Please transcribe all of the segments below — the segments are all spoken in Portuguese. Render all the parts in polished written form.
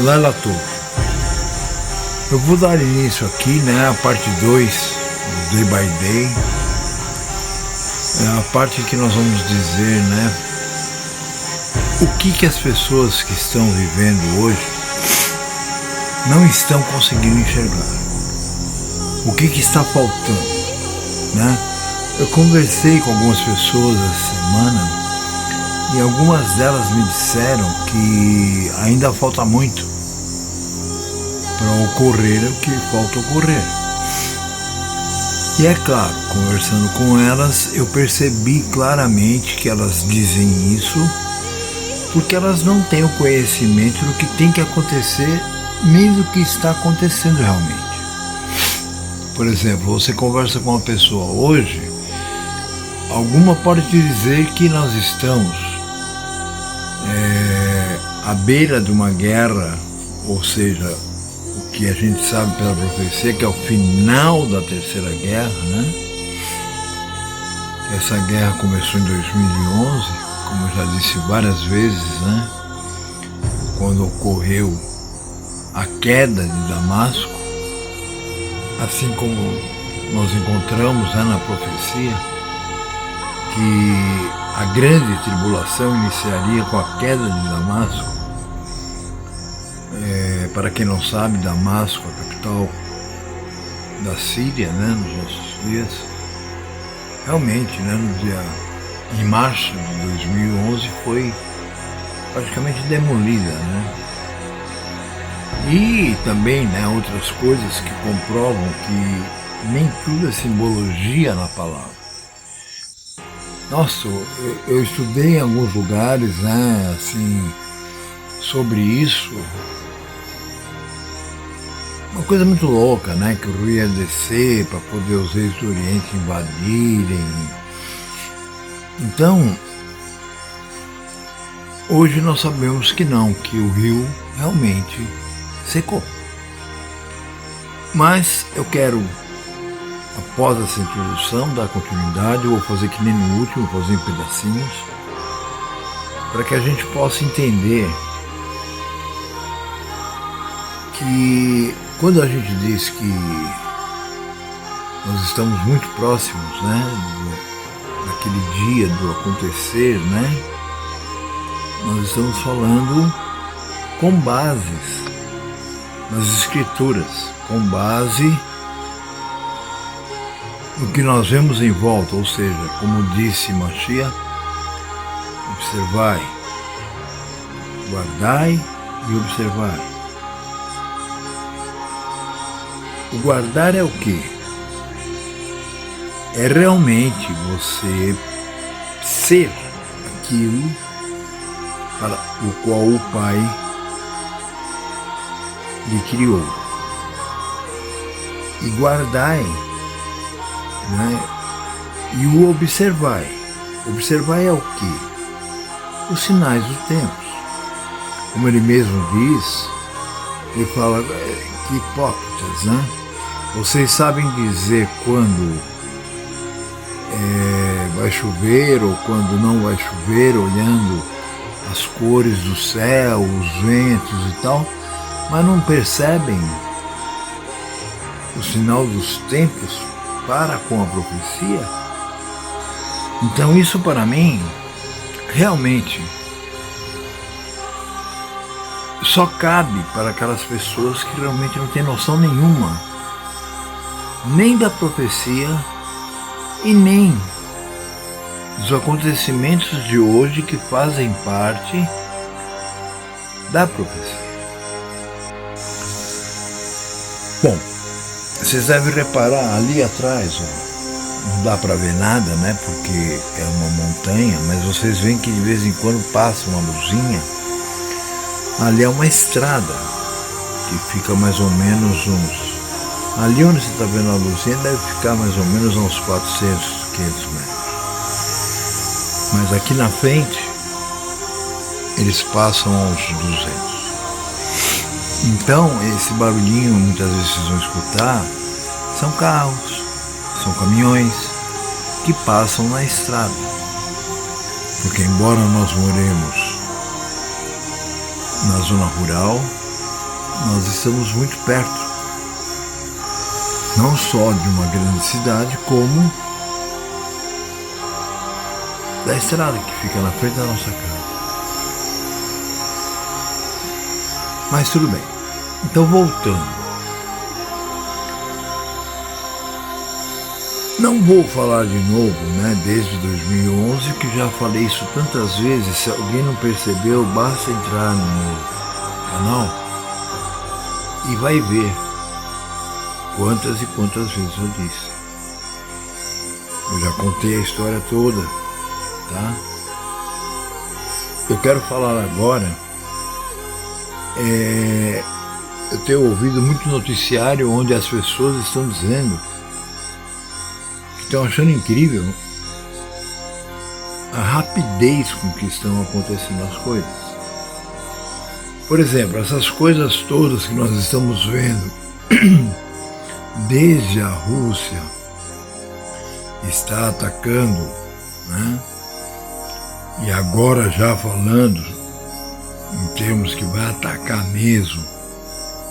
Laila Tour. Eu vou dar início aqui, né, a parte 2 do Day by Day. É a parte que nós vamos dizer, né, o que as pessoas que estão vivendo hoje não estão conseguindo enxergar. O que está faltando, né? Eu conversei com algumas pessoas essa semana e algumas delas me disseram que ainda falta muito para ocorrer o que falta ocorrer. E é claro, conversando com elas, eu percebi claramente que elas dizem isso porque elas não têm o conhecimento do que tem que acontecer, nem do que está acontecendo realmente. Por exemplo, você conversa com uma pessoa hoje, alguma pode te dizer que nós estamos à beira de uma guerra, ou seja, o que a gente sabe pela profecia, que é o final da Terceira Guerra, né? Essa guerra começou em 2011, como eu já disse várias vezes, né? Quando ocorreu a queda de Damasco, assim como nós encontramos, né, na profecia, que a grande tribulação iniciaria com a queda de Damasco. Para quem não sabe, Damasco, a capital da Síria, né, nos nossos dias, realmente, né, em março de 2011 foi praticamente demolida, né? E também, né, outras coisas que comprovam que nem tudo é simbologia na palavra. Nossa, eu estudei em alguns lugares, né, assim, sobre isso. Uma coisa muito louca, né, que o rio ia descer para poder os reis do Oriente invadirem. Então, hoje nós sabemos que não, que o rio realmente secou. Mas eu quero, após essa introdução, dar continuidade. Eu vou fazer que nem no último, vou fazer em pedacinhos, para que a gente possa entender que quando a gente diz que nós estamos muito próximos, né, daquele dia do acontecer, né, nós estamos falando com bases nas escrituras, com base no que nós vemos em volta, ou seja, como disse Mashiach, observai, guardai e observai. O guardar é o quê? É realmente você ser aquilo para o qual o Pai lhe criou. E guardai, né? E o observai. Observai é o quê? Os sinais dos tempos. Como ele mesmo diz, ele fala, que hipócritas, né? Vocês sabem dizer quando vai chover ou quando não vai chover, olhando as cores do céu, os ventos e tal, mas não percebem o sinal dos tempos para com a profecia. Então isso para mim realmente só cabe para aquelas pessoas que realmente não têm noção nenhuma, nem da profecia e nem dos acontecimentos de hoje que fazem parte da profecia. Bom, vocês devem reparar ali atrás, ó, não dá para ver nada, né, porque é uma montanha, mas vocês veem que de vez em quando passa uma luzinha. Ali é uma estrada que fica mais ou menos uns... Ali onde você está vendo a luzinha deve ficar mais ou menos uns 400, 500 metros. Mas aqui na frente eles passam aos 200. Então esse barulhinho muitas vezes vocês vão escutar são carros, são caminhões que passam na estrada. Porque embora nós moremos na zona rural, nós estamos muito perto, não só de uma grande cidade, como da estrada que fica na frente da nossa casa. Mas tudo bem. Então, voltando. Não vou falar de novo, desde 2011, que já falei isso tantas vezes. Se alguém não percebeu, basta entrar no canal e vai ver quantas e quantas vezes eu disse. Eu já contei a história toda, tá? Eu quero falar agora, eu tenho ouvido muito noticiário onde as pessoas estão dizendo, estão achando incrível a rapidez com que estão acontecendo as coisas. Por exemplo, essas coisas todas que nós estamos vendo, desde a Rússia está atacando, e agora já falando em termos que vai atacar mesmo,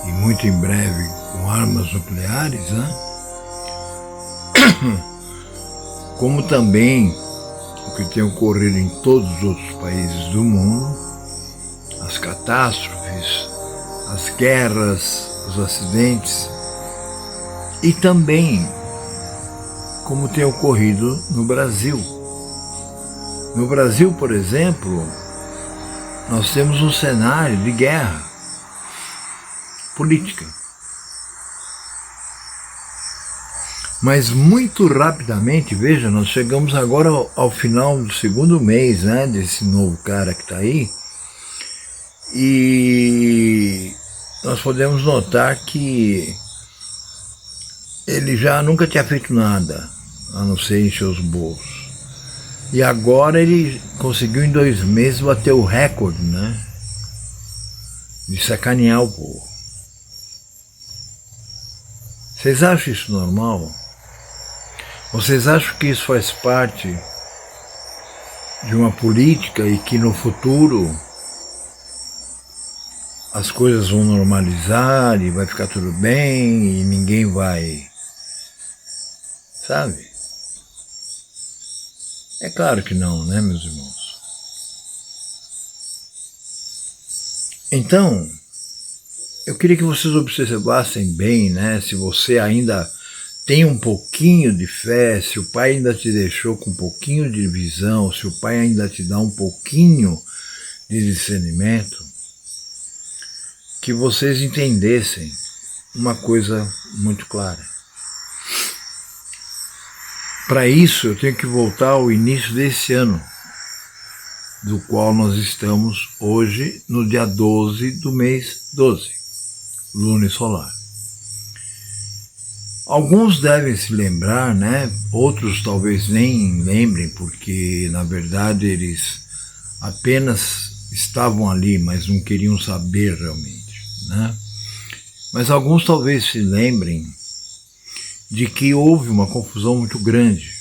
e muito em breve com armas nucleares, como também o que tem ocorrido em todos os outros países do mundo, as catástrofes, as guerras, os acidentes, e também como tem ocorrido no Brasil. No Brasil, por exemplo, nós temos um cenário de guerra política. Mas muito rapidamente, veja, nós chegamos agora ao final do segundo mês, desse novo cara que está aí, e nós podemos notar que ele já nunca tinha feito nada, a não ser encher os bolsos. E agora ele conseguiu em 2 meses bater o recorde, de sacanear o povo. Vocês acham isso normal? Vocês acham que isso faz parte de uma política e que no futuro as coisas vão normalizar e vai ficar tudo bem e ninguém vai, sabe? É claro que não, meus irmãos? Então, eu queria que vocês observassem bem, se você ainda tem um pouquinho de fé, se o Pai ainda te deixou com um pouquinho de visão, se o Pai ainda te dá um pouquinho de discernimento, que vocês entendessem uma coisa muito clara. Para isso, eu tenho que voltar ao início desse ano, do qual nós estamos hoje, no dia 12 do mês 12, lune solar. Alguns devem se lembrar, outros talvez nem lembrem, porque na verdade eles apenas estavam ali, mas não queriam saber realmente, Mas alguns talvez se lembrem de que houve uma confusão muito grande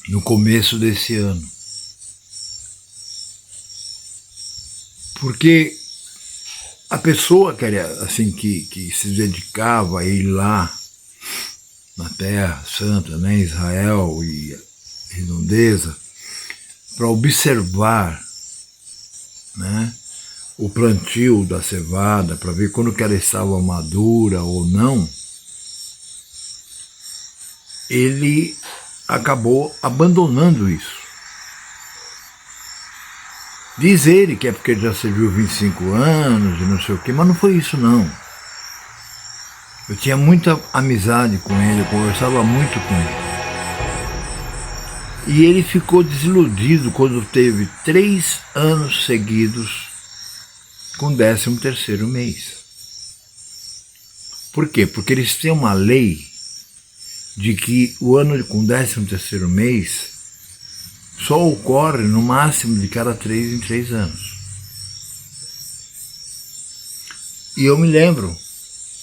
no começo desse ano. Porque a pessoa que se dedicava a ir lá na Terra Santa, Israel e redondeza, para observar o plantio da cevada, para ver quando que ela estava madura ou não, ele acabou abandonando isso. Diz ele que é porque ele já serviu 25 anos e não sei o quê, mas não foi isso não. Eu tinha muita amizade com ele, eu conversava muito com ele. E ele ficou desiludido quando teve 3 anos seguidos com 13º mês. Por quê? Porque eles têm uma lei de que o ano com 13º mês só ocorre no máximo de cada 3 em 3 anos. E eu me lembro,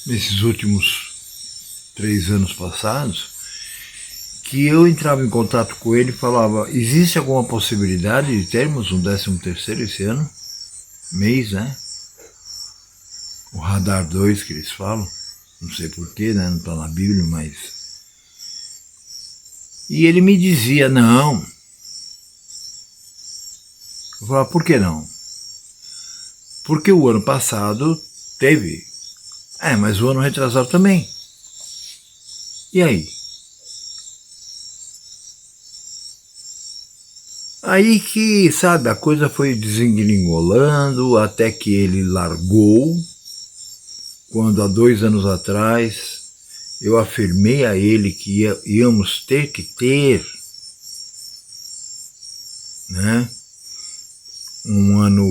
nesses últimos 3 anos passados, que eu entrava em contato com ele e falava, existe alguma possibilidade de termos um 13º esse ano? Mês, o radar 2 que eles falam, não sei porquê, né? Não está na Bíblia, mas... E ele me dizia, não. Eu falava, por que não? Porque o ano passado teve. Mas o ano retrasado também. E aí? Aí que, sabe, a coisa foi desengringolando até que ele largou, quando há 2 anos atrás eu afirmei a ele que íamos ter que ter, né, um ano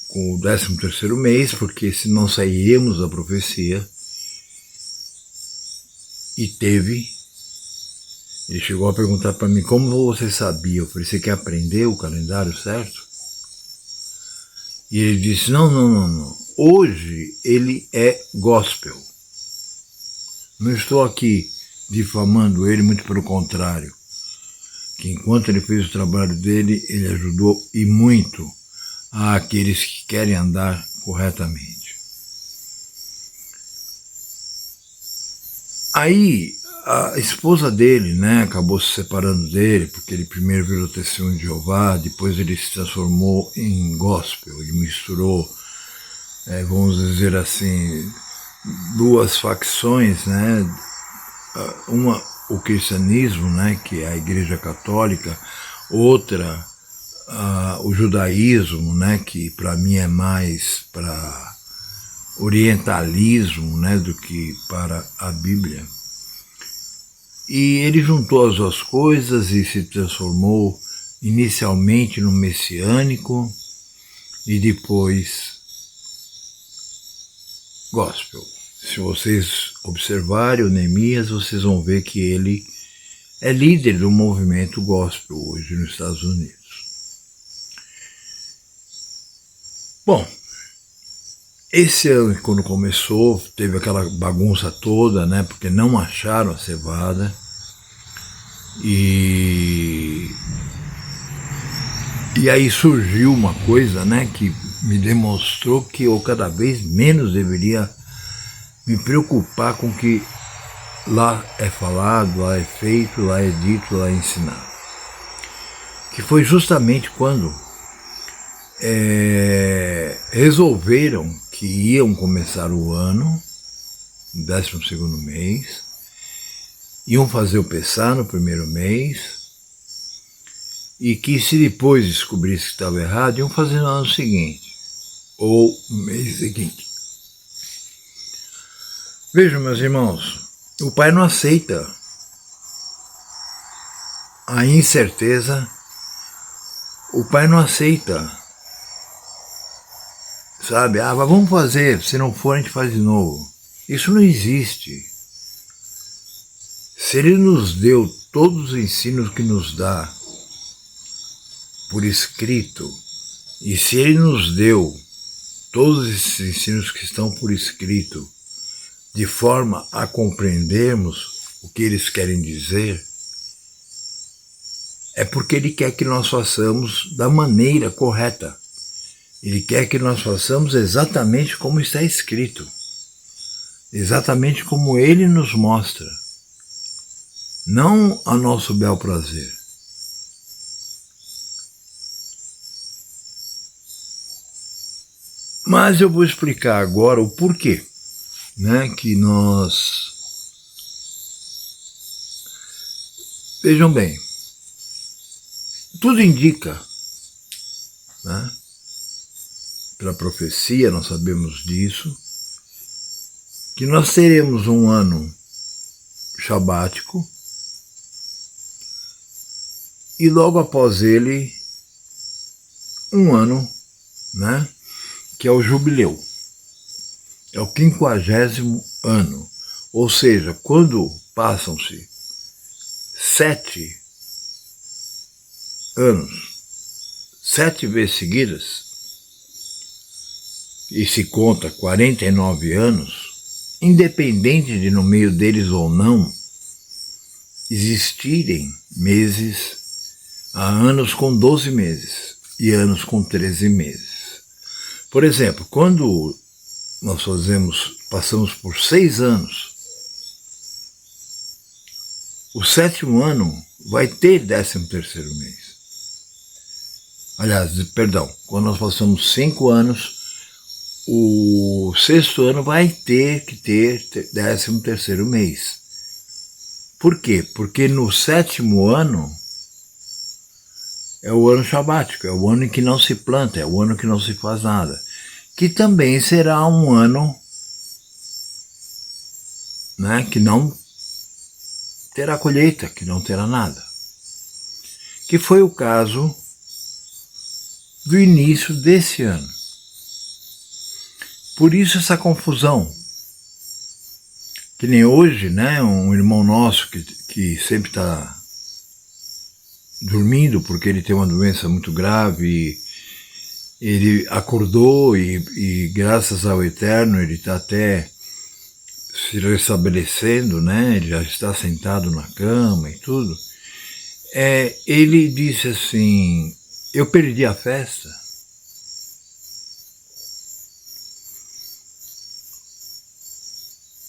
com o 13º mês, porque senão sairíamos da profecia. E teve. Ele chegou a perguntar para mim, como você sabia? Eu falei, você quer aprender o calendário certo? E ele disse, não. Hoje ele é gospel. Não estou aqui difamando ele, muito pelo contrário. Que enquanto ele fez o trabalho dele, ele ajudou e muito àqueles que querem andar corretamente. Aí, a esposa dele, né, acabou se separando dele, porque ele primeiro virou testemunho de Jeová, depois ele se transformou em gospel, ele misturou, vamos dizer assim, 2 facções, né, uma o cristianismo, né, que é a Igreja Católica, outra o judaísmo, né, que para mim é mais para orientalismo, né, do que para a Bíblia. E ele juntou as 2 coisas e se transformou inicialmente no messiânico e depois gospel. Se vocês observarem o Neemias, vocês vão ver que ele é líder do movimento gospel hoje nos Estados Unidos. Bom, esse ano, quando começou, teve aquela bagunça toda, né? Porque não acharam a cevada. E aí surgiu uma coisa, né? Que me demonstrou que eu cada vez menos deveria me preocupar com o que lá é falado, lá é feito, lá é dito, lá é ensinado. Que foi justamente quando resolveram que iam começar o ano, 12º mês, iam fazer o Pessá no 1º mês, e que se depois descobrisse que estava errado, iam fazer no ano seguinte, ou no mês seguinte. Vejam, meus irmãos, o Pai não aceita a incerteza, o Pai não aceita. Sabe, mas vamos fazer, se não for a gente faz de novo. Isso não existe. Se Ele nos deu todos os ensinos que nos dá por escrito, e se Ele nos deu todos esses ensinos que estão por escrito, de forma a compreendermos o que eles querem dizer, é porque Ele quer que nós façamos da maneira correta. Ele quer que nós façamos exatamente como está escrito, exatamente como Ele nos mostra, não a nosso bel prazer. Mas eu vou explicar agora o porquê, né, que nós... Vejam bem, tudo indica, né, para a profecia, nós sabemos disso, que nós teremos um ano sabático e logo após ele um ano, né, que é o jubileu, é o 50º ano, ou seja, quando passam-se 7 anos, 7 vezes seguidas, e se conta 49 anos, independente de no meio deles ou não existirem meses, há anos com 12 meses e anos com 13 meses. Por exemplo, quando nós passamos por 6 anos. O 7º ano vai ter 13º mês. Aliás, perdão, quando nós passamos 5 anos, o 6º ano vai ter que ter 13º mês. Por quê? Porque no 7º ano é o ano sabático, é o ano em que não se planta, é o ano que não se faz nada. Que também será um ano, né, que não terá colheita, que não terá nada. Que foi o caso do início desse ano. Por isso essa confusão. Que nem hoje, né, um irmão nosso que sempre está dormindo porque ele tem uma doença muito grave, ele acordou e graças ao Eterno ele está até se restabelecendo, né, ele já está sentado na cama e tudo. Ele disse assim, eu perdi a festa.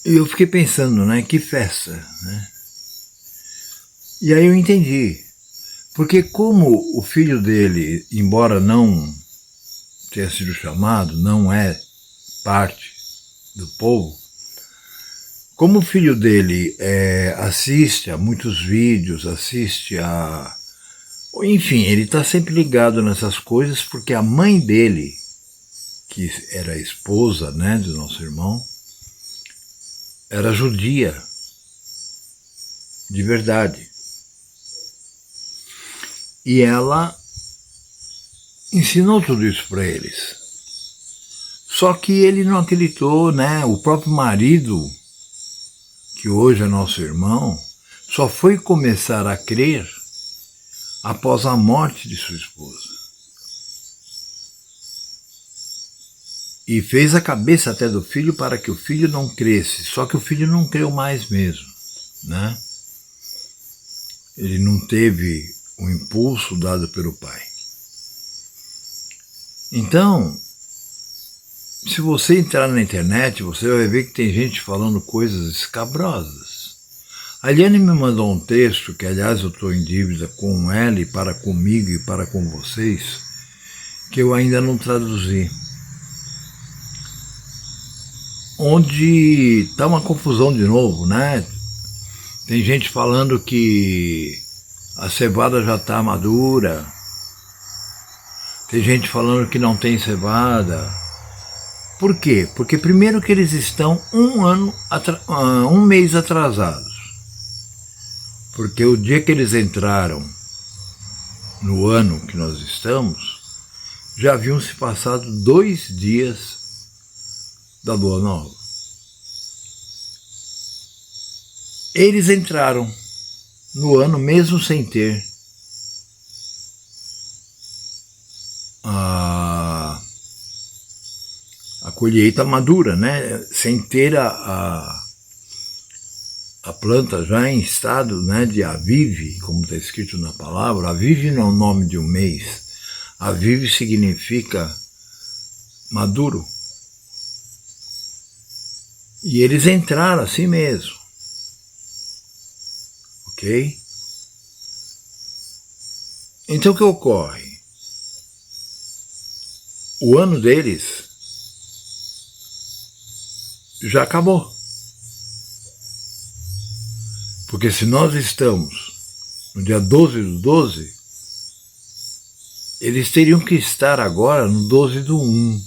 E eu fiquei pensando, né, que festa, né? E aí eu entendi, porque como o filho dele, embora não tenha sido chamado, não é parte do povo, como o filho dele assiste a muitos vídeos, enfim, ele está sempre ligado nessas coisas, porque a mãe dele, que era a esposa, né, do nosso irmão, era judia, de verdade. E ela ensinou tudo isso para eles. Só que ele não acreditou, né? O próprio marido, que hoje é nosso irmão, só foi começar a crer após a morte de sua esposa. E fez a cabeça até do filho para que o filho não cresce, só que o filho não creu mais mesmo, né? Ele não teve o impulso dado pelo pai. Então, se você entrar na internet, você vai ver que tem gente falando coisas escabrosas. A Eliane me mandou um texto, que aliás eu estou em dívida com ela e para comigo e para com vocês, que eu ainda não traduzi. Onde está uma confusão de novo, né? Tem gente falando que a cevada já está madura, tem gente falando que não tem cevada. Por quê? Porque primeiro que eles estão um mês atrasados. Porque o dia que eles entraram no ano que nós estamos, já haviam se passado 2 dias da Lua Nova. Eles entraram no ano mesmo sem ter a colheita madura, né? Sem ter a planta já em estado, né, de Aviv, como está escrito na palavra. Aviv não é o nome de um mês. Aviv significa maduro. E eles entraram assim mesmo. Ok? Então o que ocorre? O ano deles já acabou. Porque se nós estamos no dia 12/12, eles teriam que estar agora no 12/1.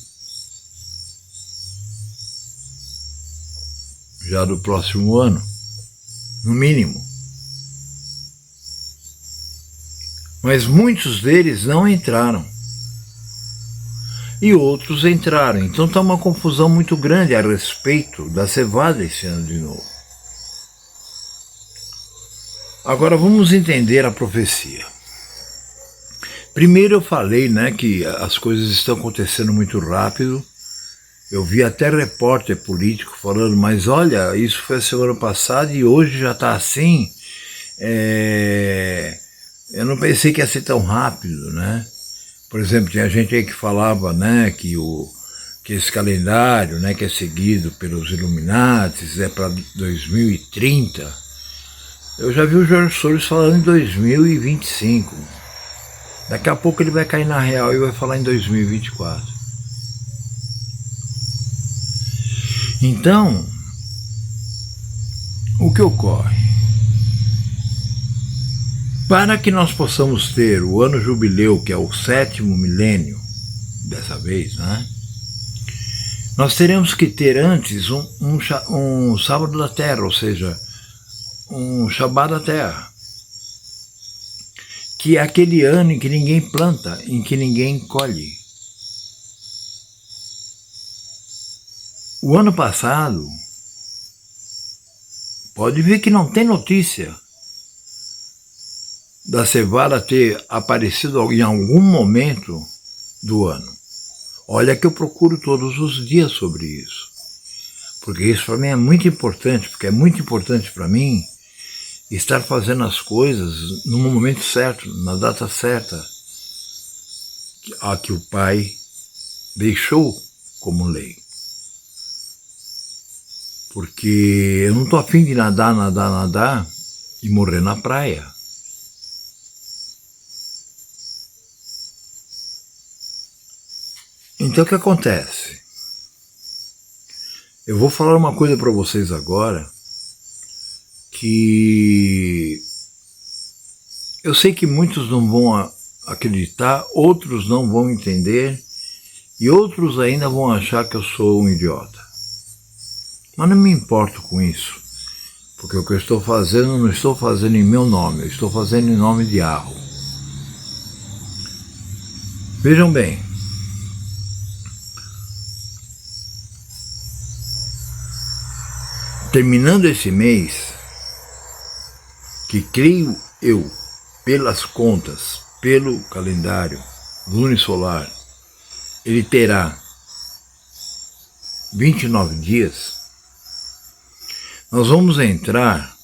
Já do próximo ano, no mínimo. Mas muitos deles não entraram. E outros entraram. Então está uma confusão muito grande a respeito da cevada esse ano de novo. Agora vamos entender a profecia. Primeiro eu falei, né, que as coisas estão acontecendo muito rápido. Eu vi até repórter político falando, mas olha, isso foi a semana passada e hoje já está assim. Eu não pensei que ia ser tão rápido, né? Por exemplo, tinha gente aí que falava, né, que que esse calendário, né, que é seguido pelos Illuminatis, é para 2030. Eu já vi o Jorge Soros falando em 2025. Daqui a pouco ele vai cair na real e vai falar em 2024. Então, o que ocorre? Para que nós possamos ter o ano jubileu, que é o 7º milênio, dessa vez, né? Nós teremos que ter antes um sábado da terra, ou seja, um Shabbat da terra, que é aquele ano em que ninguém planta, em que ninguém colhe. O ano passado, pode ver que não tem notícia da cevada ter aparecido em algum momento do ano. Olha que eu procuro todos os dias sobre isso, porque isso para mim é muito importante, porque é muito importante para mim estar fazendo as coisas no momento certo, na data certa, a que o Pai deixou como lei. Porque eu não estou afim de nadar e morrer na praia. Então o que acontece? Eu vou falar uma coisa para vocês agora, que eu sei que muitos não vão acreditar, outros não vão entender, e outros ainda vão achar que eu sou um idiota. Mas não me importo com isso, porque o que eu estou fazendo, não estou fazendo em meu nome, eu estou fazendo em nome de Yahweh. Vejam bem, terminando esse mês, que creio eu, pelas contas, pelo calendário lunisolar, ele terá 29 dias, nós vamos entrar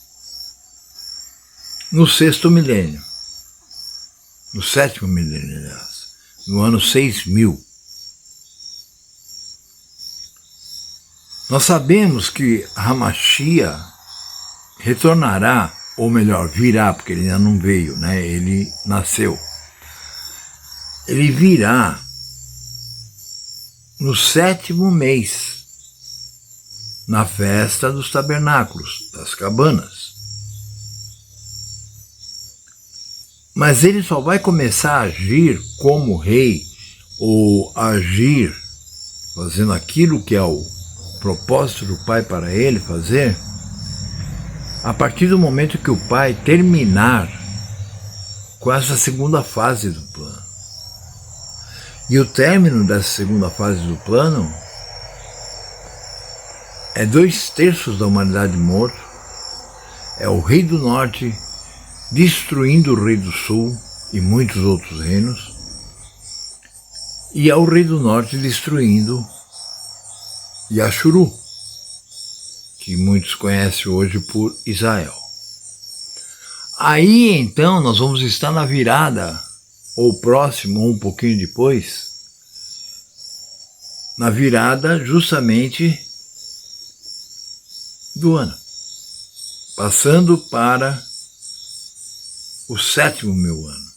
no 6º milênio, no 7º milênio, aliás, no ano 6000. Nós sabemos que Hamashiach retornará, ou melhor, virá, porque ele ainda não veio, né? Ele nasceu. Ele virá no 7º mês, na festa dos tabernáculos, das cabanas. Mas ele só vai começar a agir como rei, ou agir fazendo aquilo que é o propósito do Pai para ele fazer, a partir do momento que o Pai terminar com essa segunda fase do plano. E o término dessa segunda fase do plano é 2/3 da humanidade morto, é o rei do norte destruindo o rei do sul e muitos outros reinos, e é o rei do norte destruindo Yashuru, que muitos conhecem hoje por Israel. Aí então nós vamos estar na virada, ou próximo, ou um pouquinho depois, na virada justamente do ano, passando para o 7º meu ano.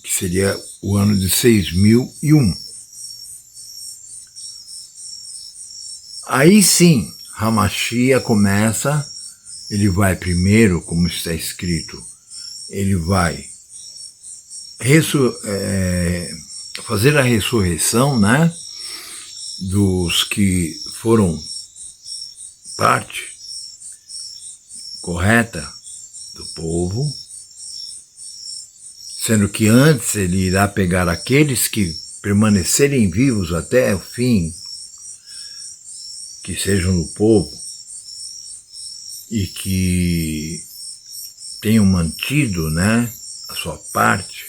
Que seria o ano de 6001. Aí sim, Hamashiach começa, ele vai primeiro, como está escrito, ele vai fazer a ressurreição, né, dos que foram parte correta do povo, sendo que antes ele irá pegar aqueles que permanecerem vivos até o fim, que sejam do povo e que tenham mantido, né, a sua parte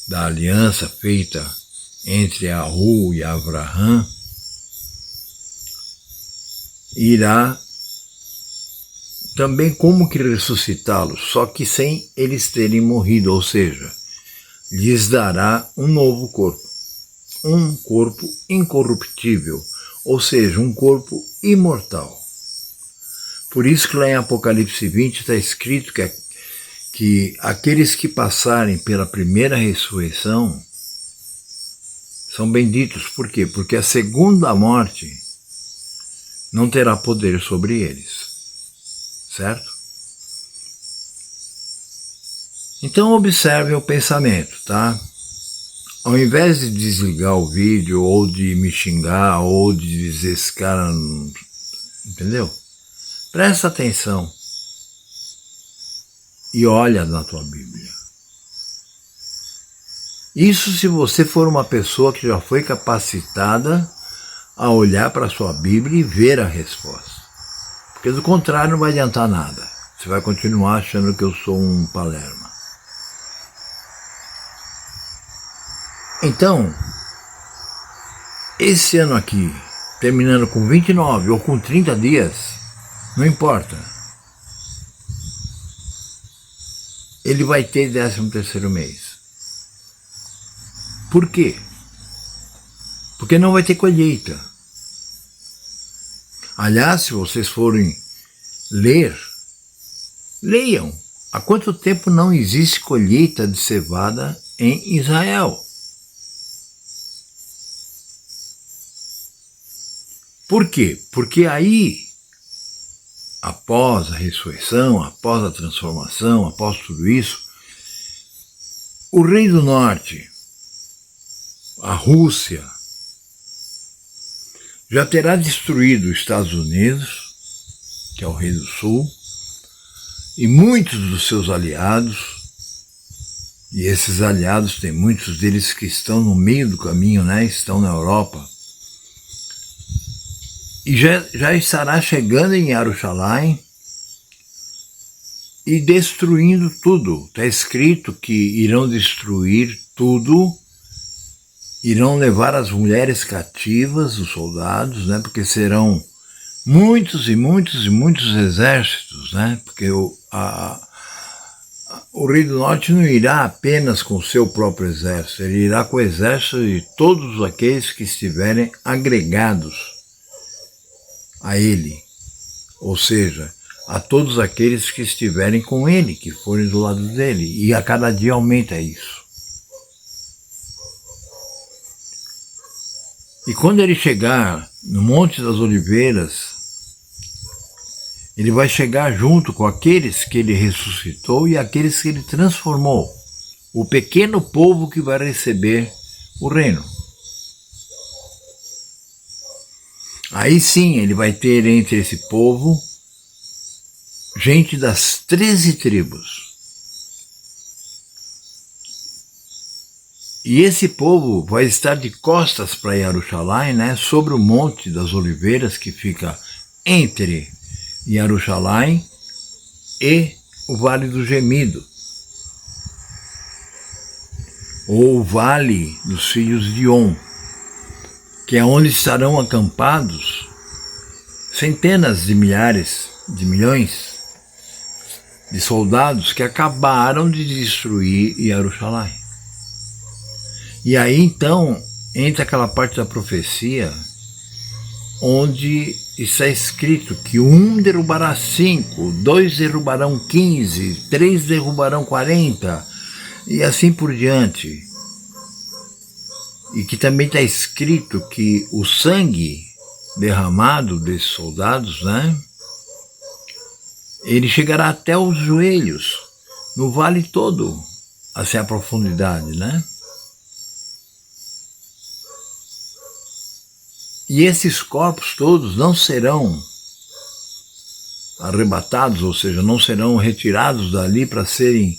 da aliança feita entre Ahu e Avraham, irá também como que ressuscitá-los, só que sem eles terem morrido, ou seja, lhes dará um novo corpo, um corpo incorruptível, ou seja, um corpo imortal. Por isso que lá em Apocalipse 20 está escrito que aqueles que passarem pela primeira ressurreição são benditos. Por quê? Porque a segunda morte não terá poder sobre eles. Certo? Então observe o pensamento, tá? Ao invés de desligar o vídeo, ou de me xingar, ou de dizer esse cara... Entendeu? Presta atenção e olha na tua Bíblia. Isso se você for uma pessoa que já foi capacitada a olhar para a sua Bíblia e ver a resposta. Porque do contrário não vai adiantar nada. Você vai continuar achando que eu sou um palerma. Então, esse ano aqui, terminando com 29 ou com 30 dias, não importa. Ele vai ter 13º mês. Por quê? Porque não vai ter colheita. Aliás, se vocês forem ler, leiam. Há quanto tempo não existe colheita de cevada em Israel? Por quê? Porque aí, após a ressurreição, após a transformação, após tudo isso, o rei do norte, a Rússia, já terá destruído os Estados Unidos, que é o rei do sul, e muitos dos seus aliados, e esses aliados tem muitos deles que estão no meio do caminho, né? Estão na Europa, e já estará chegando em Jerusalém e destruindo tudo. Está escrito que irão destruir tudo, irão levar as mulheres cativas, os soldados, né? Porque serão muitos e muitos e muitos exércitos, né? Porque o rei do norte não irá apenas com o seu próprio exército, ele irá com o exército de todos aqueles que estiverem agregados a ele, ou seja, a todos aqueles que estiverem com ele, que forem do lado dele, e a cada dia aumenta isso. E quando ele chegar no Monte das Oliveiras, ele vai chegar junto com aqueles que ele ressuscitou e aqueles que ele transformou, o pequeno povo que vai receber o reino. Aí sim ele vai ter entre esse povo gente das 13 tribos. E esse povo vai estar de costas para Jerusalém, né, sobre o Monte das Oliveiras, que fica entre Jerusalém e o Vale do Gemido, ou o Vale dos Filhos de On, que é onde estarão acampados centenas de milhares, de milhões de soldados que acabaram de destruir Jerusalém. E aí então entra aquela parte da profecia onde está escrito que 1 derrubará 5, 2 derrubarão 15, 3 derrubarão 40 e assim por diante. E que também está escrito que o sangue derramado desses soldados, né, ele chegará até os joelhos, no vale todo, assim a profundidade, né? E esses corpos todos não serão arrebatados, ou seja, não serão retirados dali para serem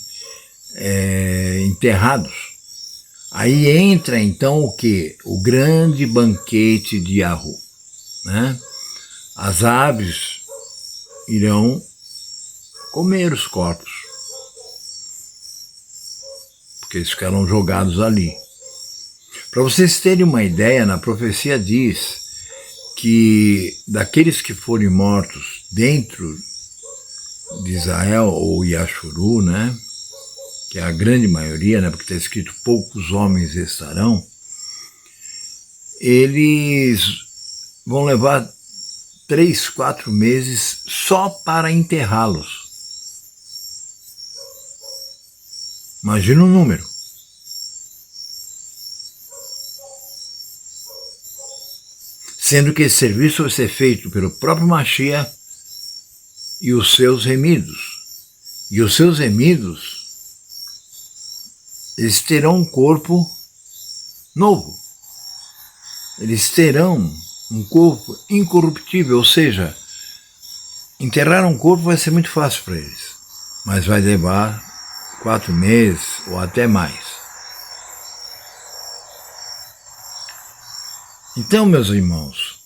enterrados. Aí entra então o quê? O grande banquete de Yahu, né? As aves irão comer os corpos, porque eles ficaram jogados ali. Para vocês terem uma ideia, na profecia diz que daqueles que forem mortos dentro de Israel, ou Yashuru, né, que é a grande maioria, né, porque está escrito poucos homens estarão, eles vão levar 3, 4 meses só para enterrá-los. Imagina o número. Sendo que esse serviço vai ser feito pelo próprio Mashiach e os seus remidos. E os seus remidos, eles terão um corpo novo. Eles terão um corpo incorruptível, ou seja, enterrar um corpo vai ser muito fácil para eles, mas vai levar 4 meses ou até mais. Então, meus irmãos,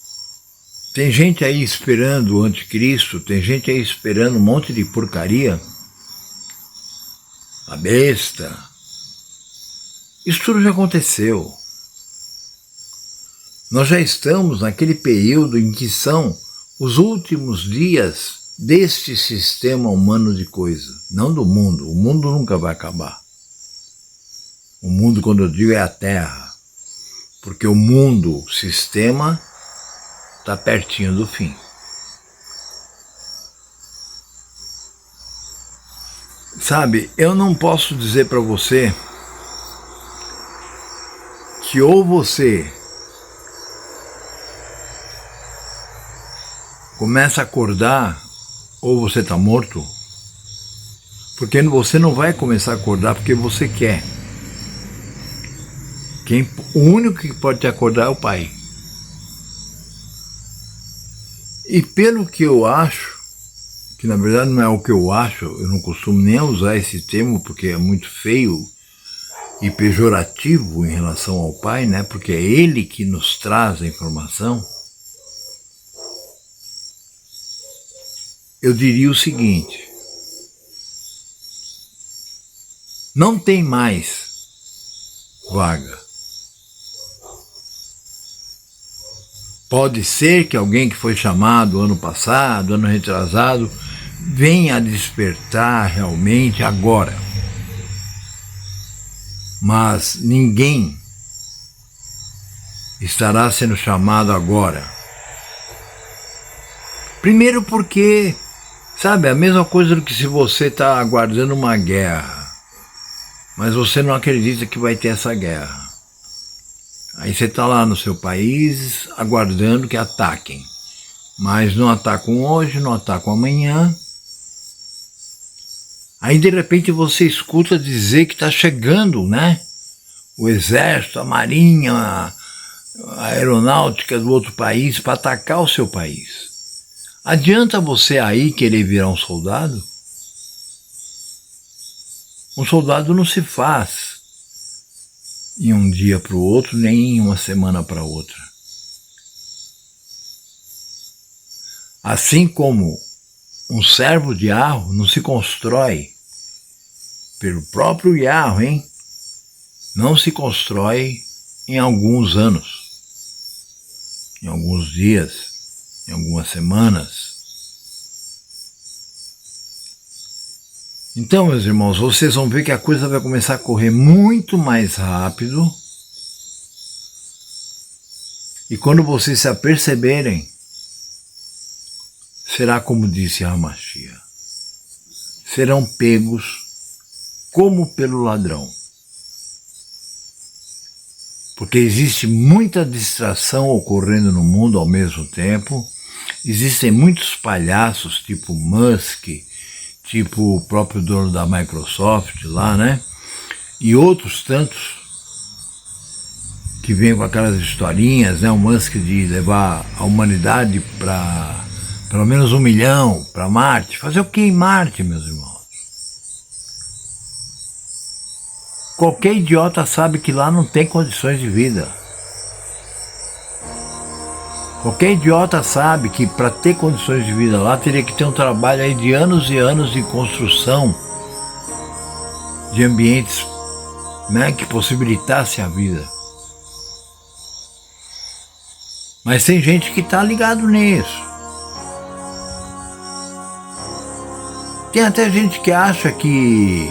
tem gente aí esperando o anticristo, tem gente aí esperando um monte de porcaria, a besta. Isso tudo já aconteceu. Nós já estamos naquele período em que são os últimos dias deste sistema humano de coisa, não do mundo. O mundo nunca vai acabar. O mundo, quando eu digo, é a Terra, porque o mundo, o sistema, está pertinho do fim. Sabe, eu não posso dizer para você que ou você começa a acordar ou você está morto, porque você não vai começar a acordar porque você quer. O único que pode te acordar é o Pai. E pelo que eu acho, que na verdade não é o que eu acho, eu não costumo nem usar esse termo porque é muito feio e pejorativo em relação ao Pai, né? Porque é Ele que nos traz a informação. Eu diria o seguinte: não tem mais vaga. Pode ser que alguém que foi chamado ano passado, ano retrasado, venha a despertar realmente agora. Mas ninguém estará sendo chamado agora. Primeiro porque, sabe, a mesma coisa do que se você está aguardando uma guerra, mas você não acredita que vai ter essa guerra. Aí você está lá no seu país aguardando que ataquem, mas não atacam hoje, não atacam amanhã. Aí de repente você escuta dizer que está chegando, né? O exército, a marinha, a aeronáutica do outro país para atacar o seu país. Adianta você aí querer virar um soldado? Um soldado não se faz em um dia para o outro, nem em uma semana para outra. Assim como um servo de Yahweh não se constrói pelo próprio Yahweh, hein? Não se constrói em alguns anos, em alguns dias, em algumas semanas. Então, meus irmãos, vocês vão ver que a coisa vai começar a correr muito mais rápido. E quando vocês se aperceberem, será como disse Hamashiach. Serão pegos como pelo ladrão. Porque existe muita distração ocorrendo no mundo ao mesmo tempo. Existem muitos palhaços, tipo Musk, tipo o próprio dono da Microsoft lá, né? E outros tantos que vêm com aquelas historinhas, né? O Musk de levar a humanidade para pelo menos 1 milhão para Marte. Fazer o que em Marte, meus irmãos? Qualquer idiota sabe que lá não tem condições de vida. Qualquer idiota sabe que para ter condições de vida lá teria que ter um trabalho aí de anos e anos de construção de ambientes, né, que possibilitasse a vida. Mas tem gente que está ligado nisso. Tem até gente que acha que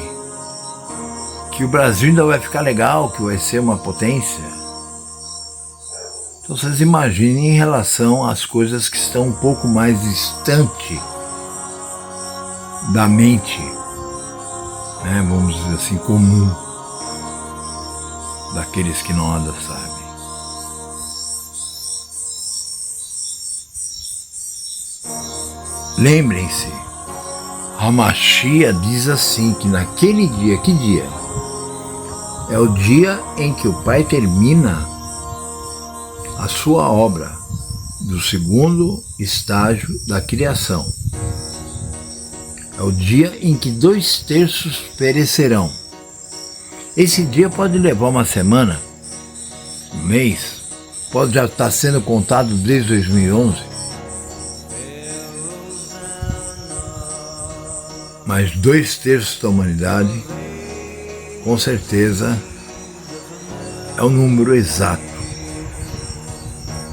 que o Brasil ainda vai ficar legal, que vai ser uma potência. Então vocês imaginem em relação às coisas que estão um pouco mais distante da mente, né, vamos dizer assim, comum, daqueles que não nada sabem. Lembrem-se, Hamashia diz assim, que naquele dia, que dia? É o dia em que o Pai termina a sua obra do segundo estágio da criação. É o dia em que 2/3 perecerão. Esse dia pode levar uma semana, um mês, pode já estar sendo contado desde 2011. Mas 2/3 da humanidade, com certeza, é o número exato.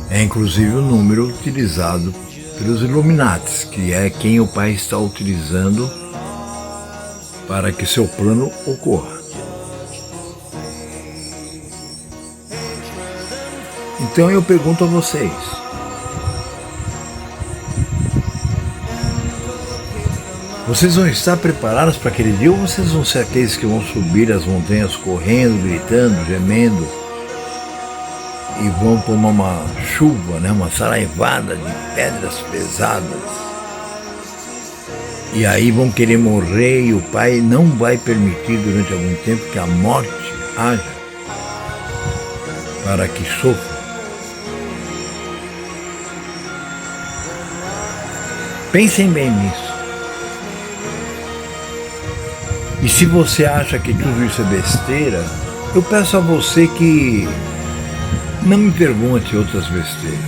É inclusive o número utilizado pelos Illuminatis, que é quem o Pai está utilizando para que seu plano ocorra. Então eu pergunto a vocês, vocês vão estar preparados para aquele dia ou vocês vão ser aqueles que vão subir as montanhas correndo, gritando, gemendo e vão tomar uma chuva, né, uma saraivada de pedras pesadas e aí vão querer morrer e o Pai não vai permitir durante algum tempo que a morte haja para que sofra? Pensem bem nisso. E se você acha que tudo isso é besteira, eu peço a você que não me pergunte outras besteiras.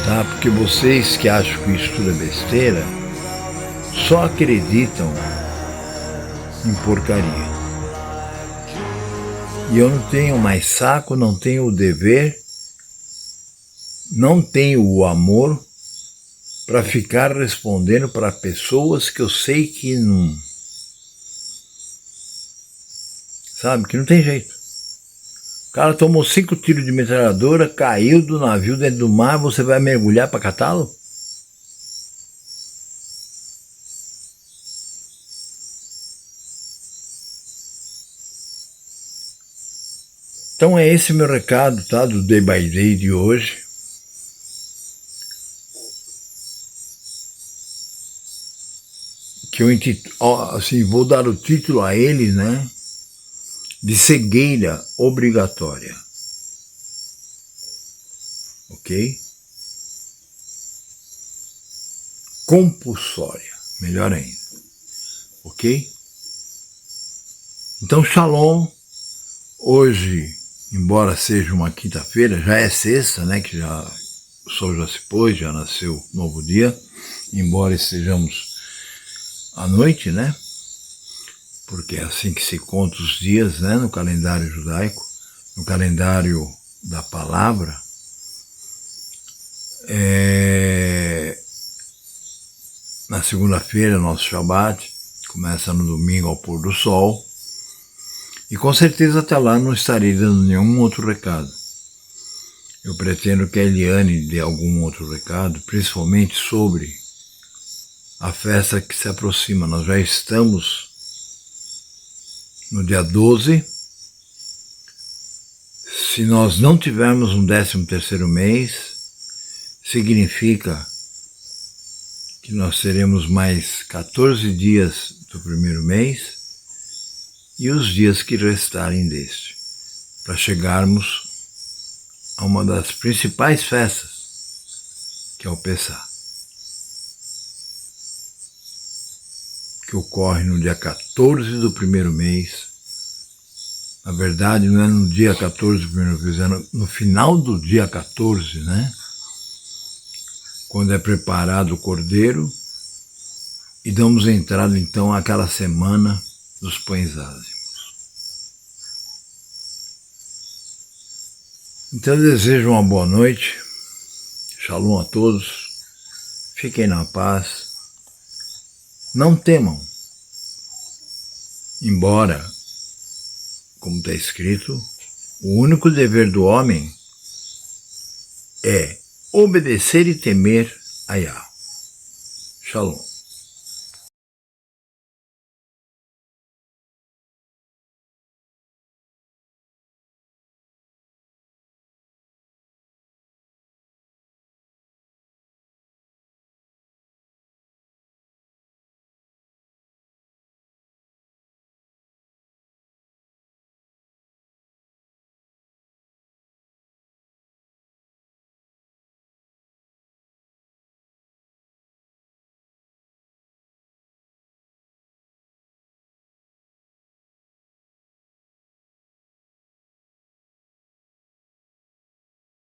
Tá? Porque vocês que acham que isso tudo é besteira, só acreditam em porcaria. E eu não tenho mais saco, não tenho o dever, não tenho o amor para ficar respondendo para pessoas que eu sei que não, sabe, que não tem jeito. O cara tomou 5 tiros de metralhadora, caiu do navio dentro do mar, você vai mergulhar para catá-lo? Então é esse meu recado, tá, do Day by Day de hoje. Que eu assim, vou dar o título a ele, né, de cegueira obrigatória. Ok? Compulsória, melhor ainda. Ok? Então, Shalom. Hoje, embora seja uma quinta-feira, já é sexta, né, que já o sol já se pôs, já nasceu novo dia, embora estejamos à noite, né? Porque é assim que se conta os dias, né? No calendário judaico, no calendário da palavra. Na segunda-feira, nosso Shabbat, começa no domingo ao pôr do sol. E com certeza até lá não estarei dando nenhum outro recado. Eu pretendo que a Eliane dê algum outro recado, principalmente sobre a festa que se aproxima. Nós já estamos no dia 12. Se nós não tivermos um 13º mês, significa que nós teremos mais 14 dias do primeiro mês e os dias que restarem deste, para chegarmos a uma das principais festas, que é o Pessah, que ocorre no dia 14 do primeiro mês. Na verdade, não é no dia 14 do primeiro mês, é no final do dia 14, né? Quando é preparado o cordeiro e damos entrada então àquela semana dos pães ázimos. Então eu desejo uma boa noite, shalom a todos, fiquem na paz, não temam, Embora, como está escrito, o único dever do homem é obedecer e temer a Yah. Shalom.